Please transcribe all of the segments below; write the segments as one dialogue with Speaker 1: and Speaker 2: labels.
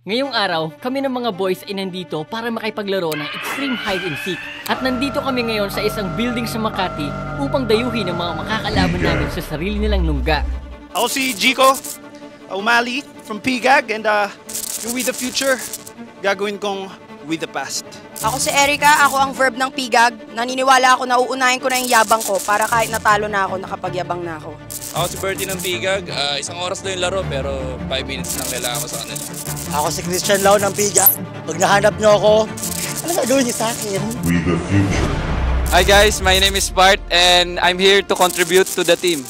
Speaker 1: Ngayong araw, kami ng mga boys ay nandito para makipaglaro ng extreme hide and seek. At nandito kami ngayon sa isang building sa Makati upang dayuhin ang mga makakalaban namin sa sarili nilang lungga.
Speaker 2: Ako si Jico Umali from PGAG and yung With the Future, gagawin kong With the Past.
Speaker 3: Ako si Erica, ako ang verb ng PGAG. Naniniwala ako na uunahin ko na yung yabang ko para kahit natalo na ako, nakapagyabang na ako.
Speaker 4: Ako si Bertie ng PGAG, isang oras na yung laro pero 5 minutes lang kailangan ko sa kanila.
Speaker 5: Ako si Christian Lau ng PGAG. Pag nahanap nyo ako, ano gagawin niyo sa akin?
Speaker 6: With the Future.
Speaker 4: Hi guys, my name is Bart and I'm here to contribute to the team.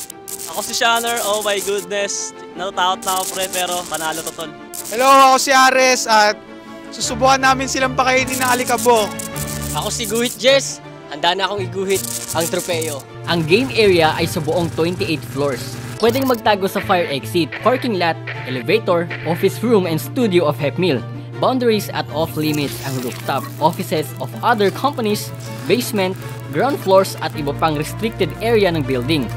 Speaker 7: Ako si Shanner, oh my goodness. Natatakot na ako pre pero panalo to tol.
Speaker 2: Hello, ako si Ares at susubukan namin silang pakainin ng alikabok.
Speaker 1: Ako si Guhit Jess. Handa na akong iguhit ang tropeo. Ang game area ay sa buong 28 floors. Pwedeng magtago sa fire exit, parking lot, elevator, office room, and studio of Hepmeal. Boundaries at off-limits ang rooftop, offices of other companies, basement, ground floors at iba pang restricted area ng building.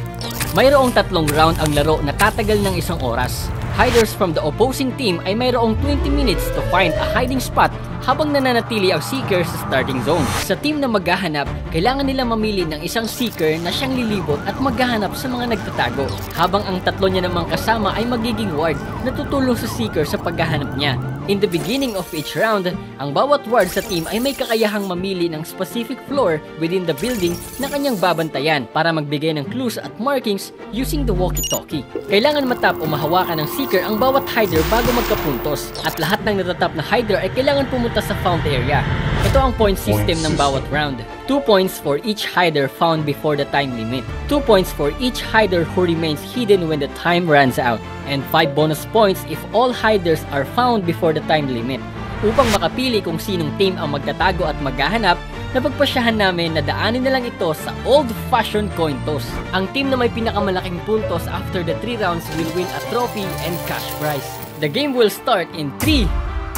Speaker 1: Mayroong 3 round ang laro na tatagal ng 1 oras. Hiders from the opposing team ay mayroong 20 minutes to find a hiding spot habang nananatili ang seeker sa starting zone. Sa team na maghahanap, kailangan nilang mamili ng isang seeker na siyang lilibot at maghahanap sa mga nagtatago, habang ang 3 niya namang kasama ay magiging ward na tutulong sa seeker sa paghahanap niya. In the beginning of each round, ang bawat ward sa team ay may kakayahang mamili ng specific floor within the building na kanyang babantayan para magbigay ng clues at markings using the walkie-talkie. Kailangan matap o mahawakan ng seeker ang bawat hider bago magkapuntos, at lahat ng natatap na hider ay kailangan pumunta sa found area. Ito ang point system ng bawat round. 2 points for each hider found before the time limit. 2 points for each hider who remains hidden when the time runs out. And 5 bonus points if all hiders are found before the time limit. Upang makapili kung sinong team ang magtatago at maghahanap, napagpasyahan namin na daanin na lang ito sa old-fashioned coin toss. Ang team na may pinakamalaking puntos after the 3 rounds will win a trophy and cash prize. The game will start in 3,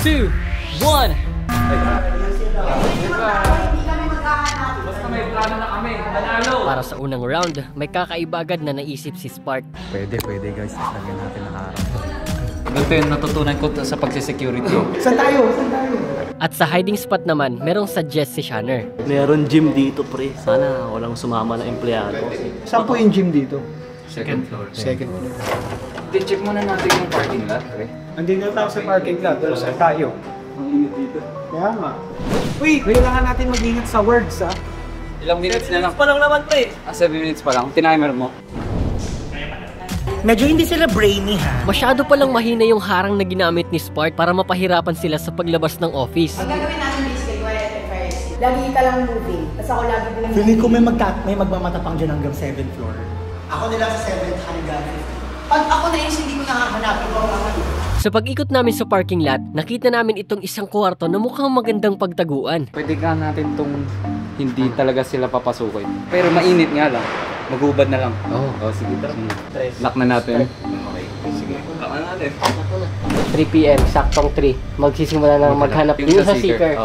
Speaker 1: 2, 1. Para sa unang round, may kakaiba agad na naisip si Spark.
Speaker 8: Pwede guys. Lagyan natin nakaharap. Ganito yung natutunan ko sa pagsisecurity.
Speaker 5: Saan tayo?
Speaker 1: At sa hiding spot naman, merong suggest si Shanner.
Speaker 7: Meron gym dito pre. Sana walang sumama na empleyado.
Speaker 5: Saan po yung gym dito?
Speaker 8: Second floor.
Speaker 5: Second floor.
Speaker 8: Check muna natin yung parking lot, pre.
Speaker 5: Andin na tayo sa parking lot, pero saan tayo? Ang ingat dito. Kaya nga. Uy, kailangan natin mag-ingat sa words, ha?
Speaker 8: Ilang minutes na lang?
Speaker 7: Pa lang naman pre.
Speaker 8: 7 minutes pa lang. Tinimer mo.
Speaker 5: Medyo hindi sila brainy, ha?
Speaker 1: Masyado palang mahina yung harang na ginamit ni Spark para mapahirapan sila sa paglabas ng office.
Speaker 3: Ang gagawin natin basically, quiet and fire. Lagi ka lang moving. Tapos ako lagi ko lang
Speaker 5: Feeling ko may magmamatapang dyan hanggang 7th floor. Ako nila sa 7th hanggang 5th.
Speaker 3: Pag ako na yun, hindi ko nakahanap. Ikaw naman.
Speaker 1: Sa pag-ikot namin sa parking lot, nakita namin itong isang kwarto na mukhang magandang pagtaguan.
Speaker 8: Pwede ka natin tong hindi talaga sila papasukin. Pero mainit nga lang. Maghubad na lang. Oo, sige. Lock na natin. Okay. Sige. Lock na natin.
Speaker 1: 3 PM, saktong 3. Magsisimula na maghanap yung sa seeker.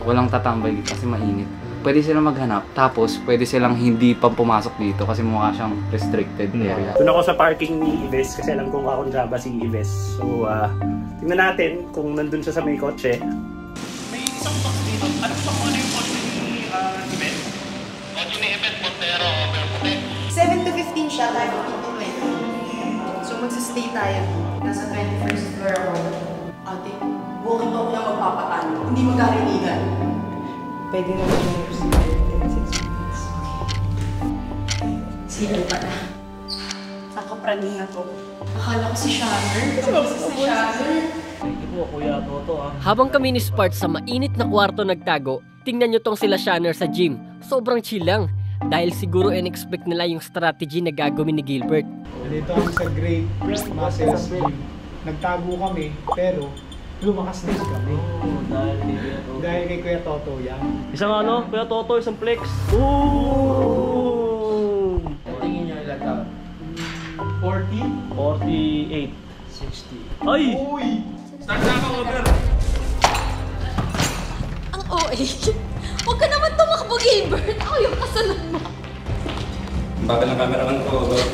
Speaker 8: Walang tatambay kasi mainit. Pwede silang maghanap, tapos pwede silang hindi pa pumasok dito kasi mukha siyang restricted area.
Speaker 7: Doon ako sa parking ni Ives kasi alam kong akong Java si Ives. So, tingnan natin kung nandun siya sa may kotse. May isang box dito. Alam mo kung ano yung kotse ni Ives? Kotse ni Ives, Montero, Overpute.
Speaker 3: 7 to 15 siya, tayo dito 20. So magsistay tayo. Nasa 21st floor ako. Ate, walkie-talkie lang magpapatalo. Hindi magkarinigan. Pwede naman yung 6 minutes. Sino pala? Ako praning na to. Akala ko si Shanner. Si Shanner.
Speaker 7: Ito, Kuya Toto
Speaker 1: Habang kami ni Spark sa mainit na kwarto nagtago, tingnan nyo tong sila Shanner sa gym. Sobrang chill lang. Dahil siguro in-expect nila yung strategy na gagawin ni Gilbert.
Speaker 5: Dito kami sa Great Muscles Gym. Nagtago kami, pero lumakas din kami. Dahil kay Kuya Toto yan.
Speaker 7: Isang ano, Kuya Toto, isang flex. Ooh!
Speaker 8: Tingin nyo ilan daw?
Speaker 5: 40?
Speaker 7: 48.
Speaker 8: 60.
Speaker 7: Ay!
Speaker 5: Uy!
Speaker 4: Start na ako, Robert!
Speaker 9: Ang OA. Huwag ka naman tumakbo, Gilbert. Ako yung kasalan mo.
Speaker 4: Bagal ng cameraman ko, Robert.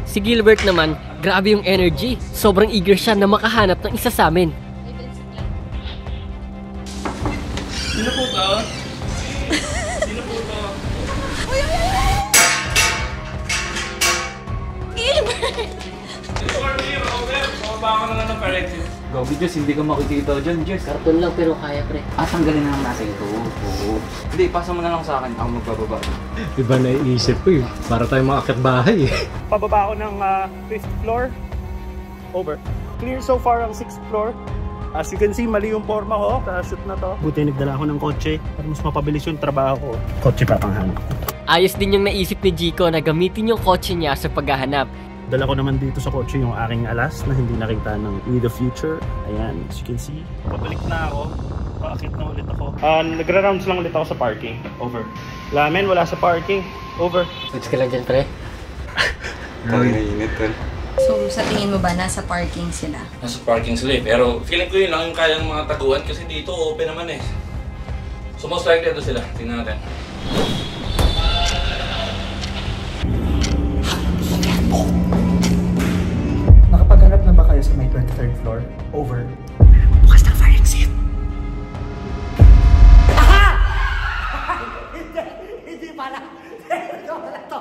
Speaker 1: Si Gilbert naman, grabe yung energy. Sobrang eager siya na makahanap ng isa sa amin.
Speaker 4: Bababa ako ng fire exit.
Speaker 8: Gobi, Diyos, hindi ka makikita dyan, Diyos.
Speaker 1: Karton lang pero kaya pre.
Speaker 8: Tanggalin na lang natin ito. Oo. Hindi, pasa mo na lang sa akin. Ako magbababa.
Speaker 6: Iba na iisip ko eh. Para tayo makakit bahay eh.
Speaker 7: Pababa ako ng 5th floor. Over. Clear so far ang 6th floor. As you can see, mali yung forma ko sa shoot na to. Buti nagdala ako ng kotse para mas mapabilis yung trabaho ko. Kotse pa panghanap.
Speaker 1: Ayos din yung naisip ni Jico na gamitin yung kotse niya sa paghahanap.
Speaker 7: Dala ko naman dito sa kotse yung aking alas na hindi nakita ng With the Future. Ayan, as you can see. Pabalik na ako. Paakit na ulit ako. Nagra-rounds lang ulit ako sa parking. Over. Lamen, wala sa parking. Over.
Speaker 1: Switch ka lang dyan pre.
Speaker 8: Kakainit ko.
Speaker 9: So, sa tingin mo ba nasa parking sila?
Speaker 4: Nasa parking sila eh. Pero feeling ko yun lang yung kayang mga taguan kasi dito open naman eh. So most likely ito sila. Tingnan natin.
Speaker 7: Nakapaghanap na ba kayo sa may 23rd floor? Over. Bukas ng fire exit. Aha! Hindi pala. Ito pala to.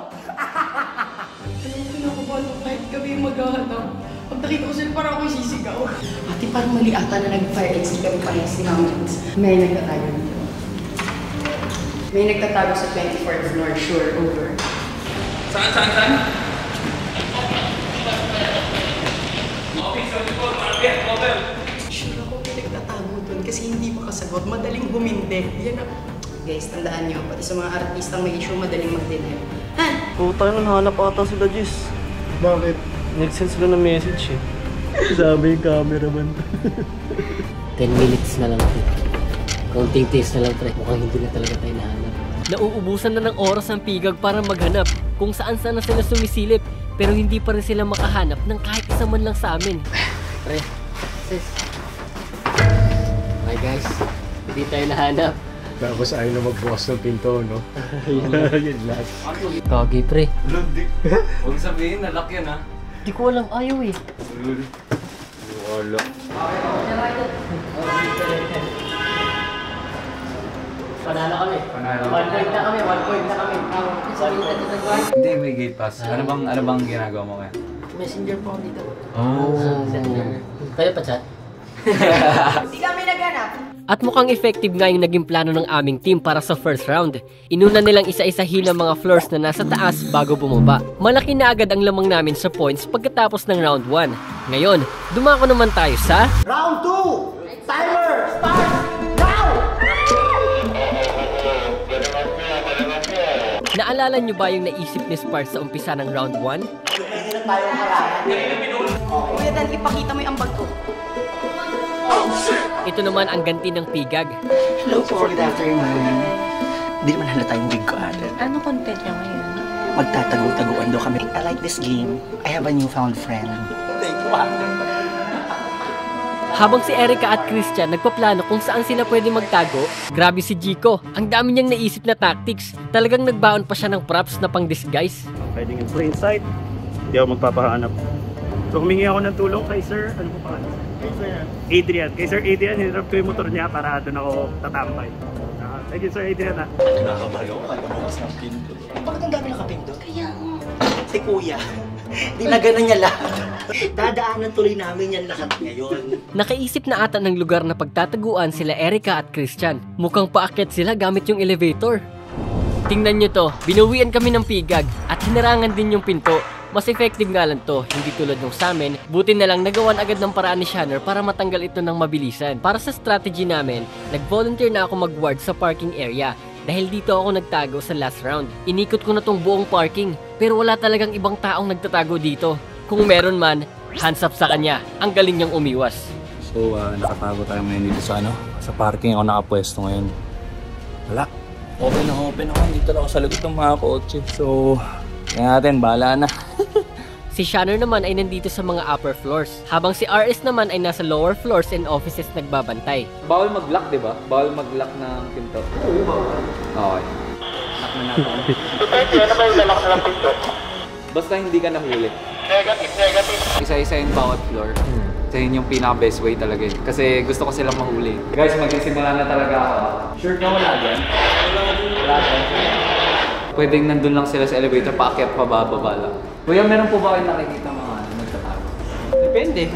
Speaker 3: Alam mo, kinakabahan ko kahit gabi yung maghahanap. Pag nakita ko sila, parang ako'y sisigaw. Ate, parang mali ata na nag-fire exit kami parehas ni Mountains. May nagtatago dito. May nagtatago sa 24th floor, sure, over.
Speaker 4: Saan? Office 24, market, over.
Speaker 3: Sure ako may nagtatago dun kasi hindi makasagot. Madaling humindi. Yan ang... Guys, tandaan nyo, pati sa mga artistang may issue, madaling mag-deny. Ha?
Speaker 7: Puta na, nahanap ata sila, Jis. Bakit? Nag-send sila ng message eh. Sabi yung cameraman.
Speaker 1: 10 minutes na lang pre. Counting days na lang pre. Mukhang hindi na talaga tayo nahanap. Nauubusan na ng oras ang pigag para maghanap kung saan na sila sumisilip pero hindi pa rin sila makahanap ng kahit isa man lang sa amin. Pre, sis. Hi guys, hindi tayo nahanap.
Speaker 6: Tapos ayaw na magbukas ng pinto, no? Yun lang.
Speaker 1: Kagi pre.
Speaker 8: Lundi. Huwag sabihin, nalak yan ha.
Speaker 1: Di ko alam, ayaw eh.
Speaker 8: Wala.
Speaker 1: Panalo kami.
Speaker 8: Panalo.
Speaker 1: 1 point na kami, 1 point na kami.
Speaker 8: Hindi, may gate pass. Ano bang ginagawa mo kaya?
Speaker 1: Messenger po ako dito.
Speaker 8: Oh.
Speaker 1: Kaya pa chat?
Speaker 3: Hindi kami naghanap.
Speaker 1: At mukhang effective nga yung naging plano ng aming team para sa first round. Inuna nilang isa-isahin ang mga floors na nasa taas bago bumaba. Malaki na agad ang lamang namin sa points pagkatapos ng round 1. Ngayon, dumako naman tayo sa...
Speaker 7: Round 2! Timer! Start! Now!
Speaker 1: Naalala nyo ba yung naisip ni Sparks sa umpisa ng round 1?
Speaker 7: Hindi na tayo harapan.
Speaker 3: Kuya Dan, ipakita mo yung ambag ko.
Speaker 1: Ito naman ang ganti ng pigag.
Speaker 10: Hello po, good afternoon. Hindi naman halata yung big ko ate.
Speaker 9: Ano content niya ngayon?
Speaker 10: Magtatago-taguan daw kami. I like this game. I have a newfound friend. Thank you, ate.
Speaker 1: Habang si Erica at Christian nagpaplano kung saan sila pwede magtago, grabe si Jico. Ang dami niyang naisip na tactics. Talagang nagbaon pa siya ng props na pang disguise.
Speaker 7: Pwedeng in plain sight. Hindi ako magpapahanap. So humingi ako ng tulong kay Sir, ano po pa? Adrian. Kay Sir Adrian, hinarap ko yung motor niya para doon ako tatambay. Thank you, Sir Adrian ha.
Speaker 10: Nakakabayo ka, lumakas ng pinto. Bakit ang dami nakapinto? Kaya si Kuya, dinagana niya lahat. Dadaanan tuloy namin yan lahat ngayon.
Speaker 1: Nakaisip na ata ng lugar na pagtataguan sila Erica at Christian. Mukhang paakyat sila gamit yung elevator. Tingnan nyo to, binawian kami ng pigag at hinarangan din yung pinto. Mas effective nga lang to, hindi tulad nung sa amin. Buti na lang nagawan agad ng paraan ni Shanner para matanggal ito ng mabilisan. Para sa strategy namin, nag-volunteer na ako mag-ward sa parking area. Dahil dito ako nagtago sa last round. Inikot ko na tong buong parking, pero wala talagang ibang taong nagtatago dito. Kung meron man, hands up sa kanya. Ang galing niyang umiwas.
Speaker 4: So, nakatago tayo ngayon dito sa sa parking ako nakapwesto ngayon. Wala. Open ako. Dito lang ako sa likod ng mga kotse. So, kaya natin, bahala na.
Speaker 1: Si Shanner naman ay nandito sa mga upper floors, habang si RS naman ay nasa lower floors and offices nagbabantay.
Speaker 8: Bawal mag-lock, di ba? Bawal mag-lock ng pinto. Oo, bawal. Okay. Lock na natin.
Speaker 7: Ano ba yung lalak na ng pinto?
Speaker 8: Basta hindi ka nahuli.
Speaker 7: Negative.
Speaker 8: Isa-isa yung bawat floor. Kasi yun yung pinaka-best way talaga yun. Kasi gusto ko silang mahuli. Guys, magsisimula na talaga ako. Sure ka wala dyan? Wala dyan. Pwedeng nandun lang sila sa elevator, paakyat, pababa lang. Kuya, meron po ba kayo nakikita mga nagtatago?
Speaker 1: Depende.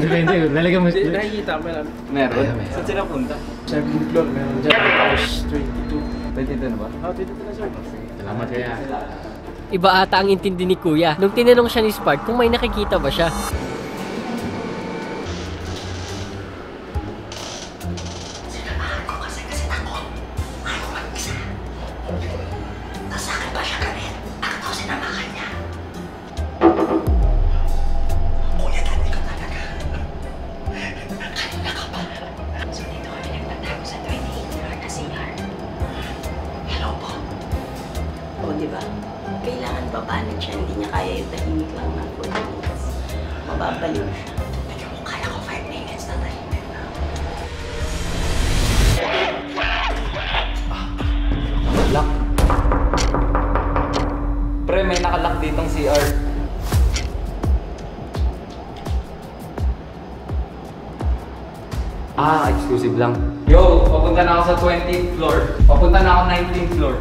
Speaker 5: Depende. Lalagyan mo siya.
Speaker 6: Nakikita mo lang.
Speaker 8: Meron? Saan sila punta?
Speaker 6: 7th floor, meron dyan. Tapos 22.
Speaker 8: 22 na ba?
Speaker 6: Oh, 22 na sir. Salamat kaya.
Speaker 1: Iba ata ang intindi ni Kuya nung tinanong siya ni Spark kung may nakikita ba siya.
Speaker 10: Sinamahan ko kasi takot. Ayaw mag-isa. Nasa akin ba siya galit? Bakit ako sinamahan niya? Kuya, dati ko talaga. Kanina ka pa. So dito kami nagtatago sa 28th floor na CR. Hello po. O, diba? Kailangan babanan siya. Hindi niya kaya yung tahimik lang ng 4 minutes. Mababaliw siya. Medyo mo kaya ko 5 minutes na tahimik na.
Speaker 8: Lock. Pre, may nakalock ditong CR. Exclusive lang. Yo, papunta na ako sa 20th floor. Papunta na ako 19th floor.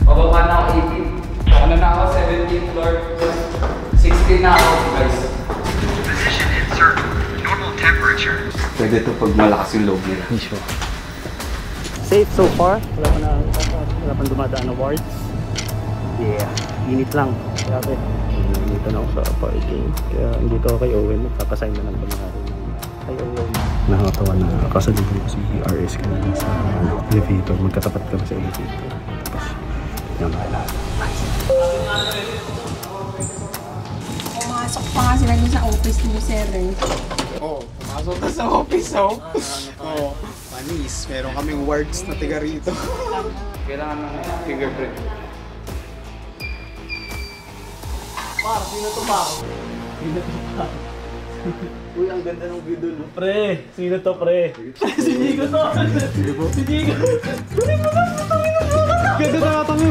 Speaker 8: Pababa na ako 18th. Ano na ako 17th floor. 16 na ako, guys.
Speaker 11: Position insert. Normal temperature.
Speaker 8: Pwede to pag malakas yung loob nila.
Speaker 7: Safe so far. Wala pang dumadaan na wards. Yeah, init lang. Grabe. Dito na ako sa parking. Kaya dito ako kay Owen. Magpapasign na lang ba na kay Owen. Nakakatawa na kasalubong ko si RS kanina sa elevator. Magkatapat kami sa elevator. Tapos, yan na lahat.
Speaker 3: Pumasok pa nga sila dun sa office ni Sir.
Speaker 5: Oo, pumasok na sa office, Oo. Manis, meron kaming wards na tiga rito.
Speaker 8: Kailangan ng fingerprint.
Speaker 5: Sino to par? Uy, ang ganda ng view dun.
Speaker 7: Pre, sino to pre? Si Digo to! Si Digo!
Speaker 5: Ganda na katango!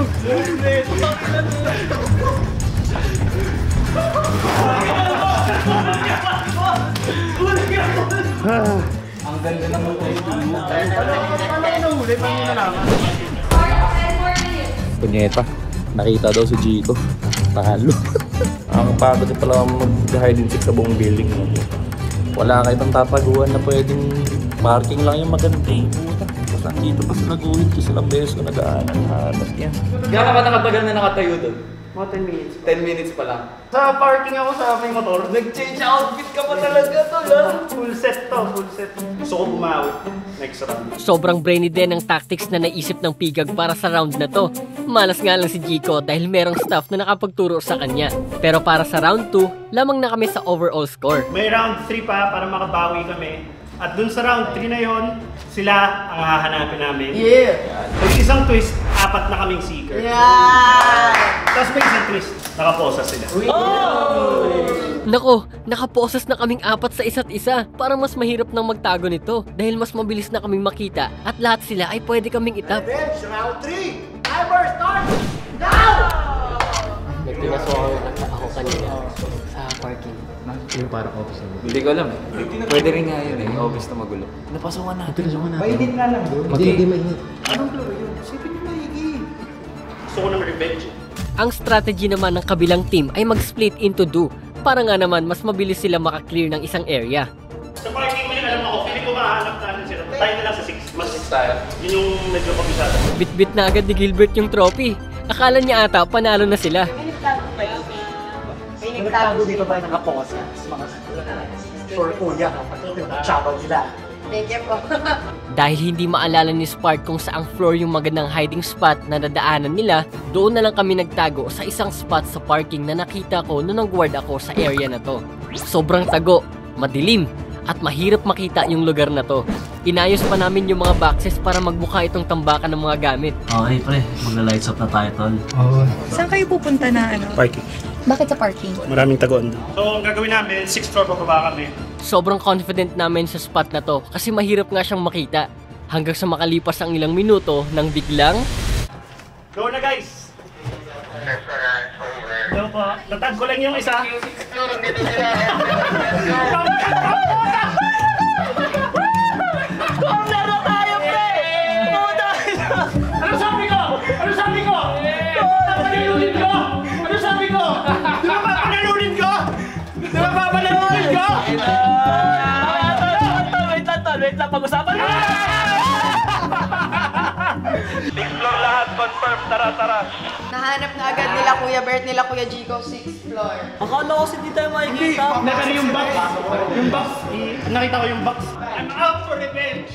Speaker 8: Ang ganda naman tayo. Punyeta, nakita daw si Chico. Talo. Ang pagod pala mag-hide and seek sa buong building. Wala kayo bang tataguan na pwedeng parking lang yung maganda eh. Tapos nandito pa sa naguhin ko silang beses ko nag-aanan. Halos yan. Gano'n ka nakatagal na nakatayo doon?
Speaker 7: Mga 10 minutes.
Speaker 8: 10 minutes pa lang.
Speaker 7: Sa parking ako sa may motor.
Speaker 8: Nag-change outfit ka pa talaga tol ah.
Speaker 7: Full set to, full set. Gusto ko bumawi. Next round.
Speaker 1: Sobrang brainy din ang tactics na naisip ng Pigag para sa round na to. Malas nga lang si Jico dahil merong staff na nakapagturo sa kanya. Pero para sa round 2, lamang na kami sa overall score.
Speaker 7: May round 3 pa para makabawi kami. At dun sa round 3 na yon, sila ang hahanapin namin.
Speaker 3: Yeah!
Speaker 7: May isang twist, 4 na kaming seeker.
Speaker 3: Yeah!
Speaker 7: Tapos may isang twist, nakaposa sila.
Speaker 1: Nako, nakaposas na kaming 4 sa isa't isa. Parang mas mahirap nang magtago nito dahil mas mabilis na kaming makita at lahat sila ay pwede kaming itap.
Speaker 10: Round 3! Timer start! Now!
Speaker 1: Nagtinaso ako kanina sa parking.
Speaker 6: Yung parang office na.
Speaker 8: Hindi ko alam eh. Pwede rin nga yun eh. Office na magulo. Napasukan natin.
Speaker 10: Mainit nga lang doon.
Speaker 6: Hindi mainit.
Speaker 10: Anong floor yun? Sipin nyo maigi.
Speaker 7: Gusto ko ng revenge.
Speaker 1: Ang strategy naman ng kabilang team ay mag-split into 2 para nga naman mas mabilis sila makaklear ng isang area.
Speaker 7: Sa parking may alam ako, hindi ko mahanap natin sila. Tayo na lang sa 6. Mas tayo. Yun yung medyo kabisado.
Speaker 1: Bit-bit na agad ni Gilbert yung trophy. Akala niya ata panalo na sila.
Speaker 10: May nagtago dito ba nakaposa? Mga for kuya. Chabaw nila.
Speaker 3: Thank you po.
Speaker 1: Dahil hindi maalala ni Spark kung saang floor yung magandang hiding spot na nadaanan nila, doon na lang kami nagtago sa isang spot sa parking na nakita ko nung nag-guard ako sa area na to. Sobrang tago, madilim, at mahirap makita yung lugar na to. Inayos pa namin yung mga boxes para magbuka itong tambakan ng mga gamit.
Speaker 10: Okay pre, magla-lights up na tayo tol.
Speaker 3: Saan kayo pupunta na ano?
Speaker 7: Parking.
Speaker 3: Bakit sa parking?
Speaker 7: Maraming taguan doon. So ang gagawin namin, 6th floor pababa kami.
Speaker 1: Sobrang confident namin sa spot na to kasi mahirap nga siyang makita. Hanggang sa makalipas ang ilang minuto nang biglang...
Speaker 7: Go na guys! Go po. Natag ko lang yung isa. Laro tayo, pre! Ano sabi ko? Ano sabi ko? Papanalunin ko! Ano sabi ko? Di ba papanalunin ko? Di ba papanalunin ko?
Speaker 1: lang pag-usapan.
Speaker 7: Explore lahat, confirm, tara.
Speaker 3: Nahanap na agad nila Kuya Bert, nila Kuya Jico, 6th floor.
Speaker 1: Akala ko hindi tayo makikita.
Speaker 2: Pero yung box, nakita ko yung box.
Speaker 7: I'm out for revenge!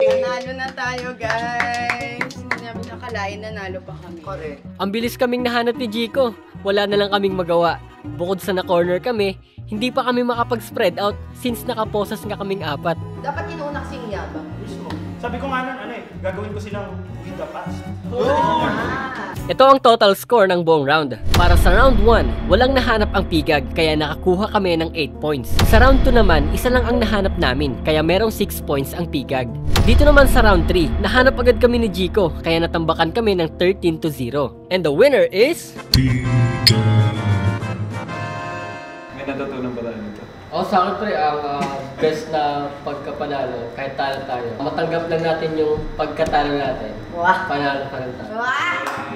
Speaker 3: Nanalo na tayo, guys. Hindi namin nakalain, nanalo pa kami. Correct.
Speaker 1: Ang bilis kaming nahanap ni Jico. Wala na lang kaming magawa. Bukod sa na-corner kami, hindi pa kami makapag-spread out since nakaposas nga kaming 4.
Speaker 3: Dapat inuunak si Yaba.
Speaker 7: Sabi ko nga nun, gagawin ko silang with the past.
Speaker 1: Ito ang total score ng buong round. Para sa round 1, walang nahanap ang Pigag kaya nakakuha kami ng 8 points. Sa round 2 naman, isa lang ang nahanap namin kaya merong 6 points ang Pigag. Dito naman sa round 3, nahanap agad kami ni Jico kaya natambakan kami ng 13-0. And the winner is...
Speaker 4: May natutunan ba tayo nito?
Speaker 1: Sa akin pre, ang best na pagkapanalo, kahit talo tayo, matanggap lang natin yung pagkatalo natin.
Speaker 3: Wow.
Speaker 1: Panalo pa rin tayo.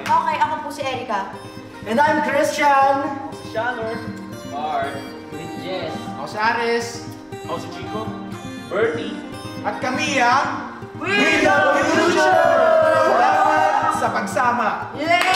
Speaker 3: Okay, ako po si Erica.
Speaker 5: And I'm Christian!
Speaker 7: Shannon.
Speaker 1: Mark. With Jess.
Speaker 5: Ako si Aris.
Speaker 7: Ako si Chico. Bertie.
Speaker 5: At kami ang We the Future! Salamat sa pagsama!
Speaker 3: Yay!